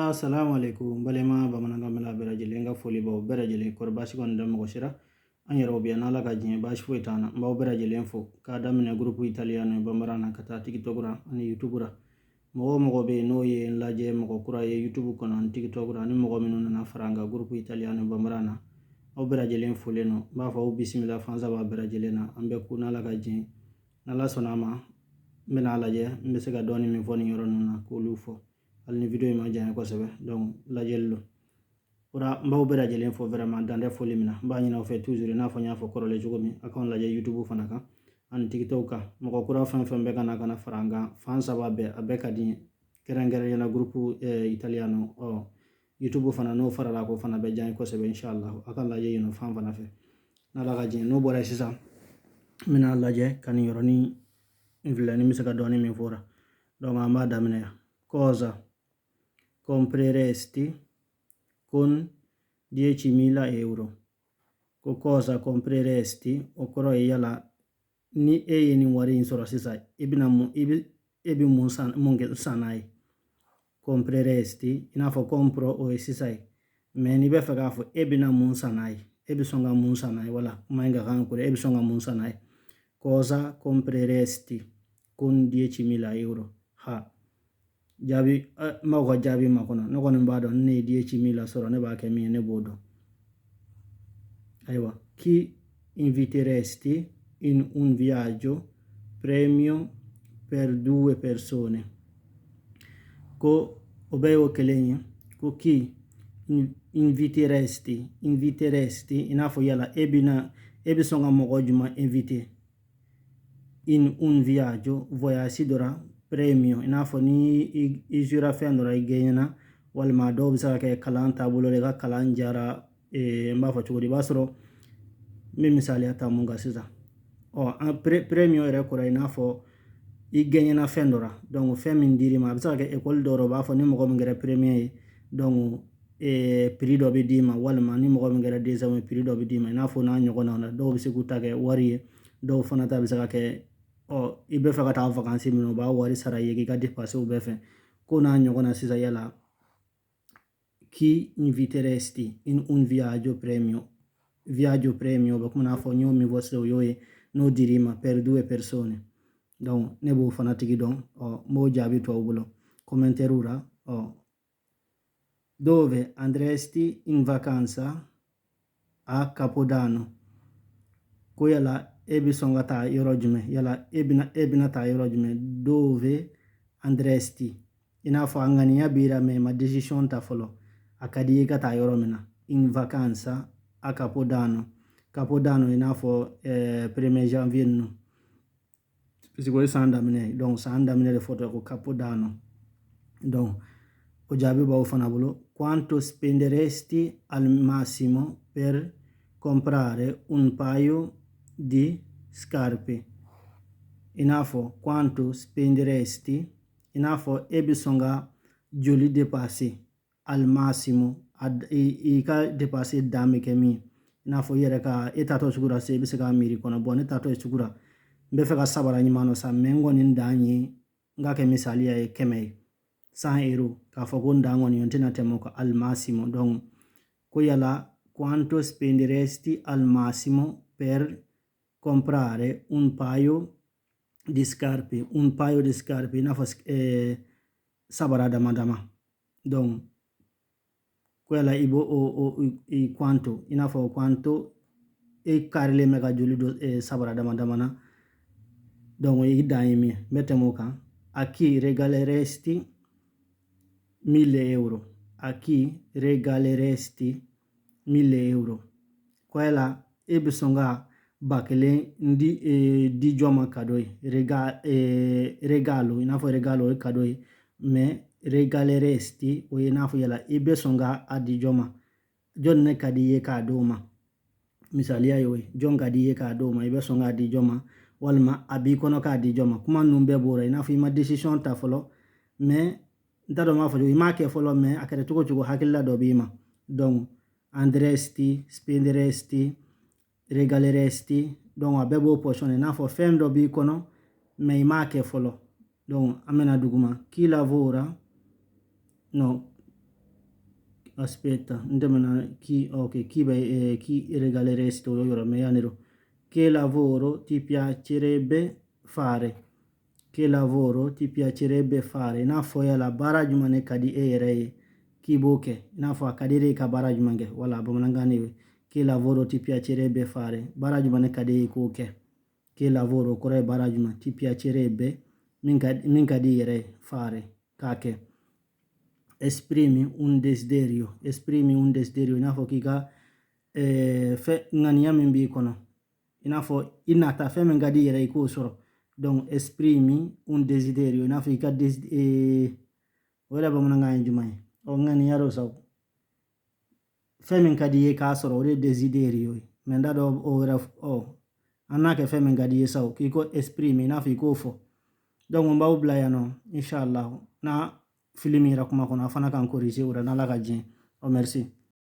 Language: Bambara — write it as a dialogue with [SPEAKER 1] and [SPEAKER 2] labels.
[SPEAKER 1] Assalamu alaikum balema bamananga mela berajele nga foli ba berajele korbasi kon dam ko shira an yero biya nala ka jin bashi fo itana mbaw berajele fo ka damne groupe italiano bamarana kata tiktok ra ani youtube ra mo be no ye laje mo kura ye youtube kono an tiktok ra ni mo minun na faranga groupe italiano bamarana aw berajele fo leno ba fa bismillah fanza ba berajele na ambe ku nala ka jin nala sonama mena laje mbe se ga doni mi foni yoro na ko lufo alni video ma jani ko sebe donc la jello ora mbaw bera jelen fo vraiment dande fo limina ba nyina fe toujours na fo nya fo korole jogomi akon la je youtube fana ka an tiktok ka mako kura fan fan be kana faranga fan sababe abeka di kerengere na groupe italiano youtube fana no farala ko fana be jani ko sebe inshallah akon la je yino fan fana fe na la ga jin no bora sisa mina la je kan yoroni inflani misaka doni mi fora donc amba damne cosa compreresti con 10.000 euro? Cosa compreresti okoro yala ni ni wari insoro sisa ibina ebi mungel sanai compreresti inafo compro o sisai me ni be faga fo ebina mun sanai ebi songa mun sanai wala mainga kan ko ebi songa mun sanai cosa compreresti con 10.000 euro ha jabi ma ko jabi ma kono no kono mbado ne 10.000 soro ne ba ke mi ne bodo aywa chi inviteresti in un viaggio premio per 2 persone ko obeyo kelenya ko chi inviteresti inafo yala ebi songa mo juma invité in un viaggio voyage dora premio inafo ni ijura fendora igena walma do bisa ke kalan tabulo le ga kalan jara mba fa chugodi basro mi misali ata munga sisa premio ere kora inafo igena fendora donc femin diri ma bisa ke école doro ba fo ni mo ngere premier donc prix do be dima walma ni mo ngere deuxième prix do be dima inafo na nyogo na do bisi kutage wari do fona ta bisa ke ibe fa kata vacances mino ba wari sara yegi ga dépasser ube fe ko na nyogona sisa yala chi inviteresti in un viaggio premio ba kuma na fo nyomi vostro yoye no dirima per 2 persone donc nebo fanatiki don mo jabi to bulo commenterura dove andresti in vacanza a Capodanno ko yala ebi songata yorojume yala ebina ta yorojume dove andresti inafo angani yabira me ma decision ta folo akadi gata yoromena in vacanza a Capodanno inafo 1er janvier no sicuro sanda mine donc sanda mine le foto ko Capodanno donc o jabi ba fana bolo quanto spenderesti al massimo per comprare un paio di scarpe inafo quanto spenderesti inafo ebisonga joli dépasser al massimo i ka dépasser dame kemi inafo yere ka etato sugura se bisaka miri kono bon etato sugura mbe fe ka sabara nyimano sa mengo ni ndanyi nga ke misali ya keme 100 euro ka foko ndango ni yontina temo ko al massimo donc ko yala quanto spenderesti al massimo per comprare un paio di scarpe inafo sabara dama donc quella i quanto inafo quanto e carle mega jolido sabara dama na donc i daimi metemo kan a chi regaleresti 1.000 euro a chi regaleresti 1.000 euro quella ebisonga bakele di joma kadoi regalo inafo regalo kadoi me regaleresti o inafo yala ibe songa adi joma jonne kadi ye ka doma misali ayo jon kadi ye ka doma ibe songa adi joma walma abi kono ka adi joma kuma numbe bora inafo ima decision ta folo me ntado ma fo ima ke folo me akere tugo hakilla do bima donc andresti spenderesti regaleresti donc abebo portion inafo fendo bi kono me ima ke folo donc amena duguma chi lavora no aspetta, ndemana chi, ok, chi regaleresti ora me che lavoro ti piacerebbe fare? Che lavoro ti piacerebbe fare? Nafo yala barajumane kadi rei chi boke, nafo akadire ka barajumange, wala bamanangani che lavoro ti piacerebbe fare? Barajumane kadi koke. Che lavoro kore barajuma ti piacerebbe minka dire fare kake. Esprimi un desiderio, inafo kika fe ngania mimbi kono, inafo inata fe menga dire iko soro. Donc esprimi un desiderio, inafo kika wala ba munanga njumai o ngani yaro saw fe men kadi ka soro o desiderio menda do o wala anake fe men kadi saw kiko esprimi inafo iko fo. Donc mbaw blayano inshallah na filimi rakuma kono afana kan corriger ura na la ka jin. Oh merci.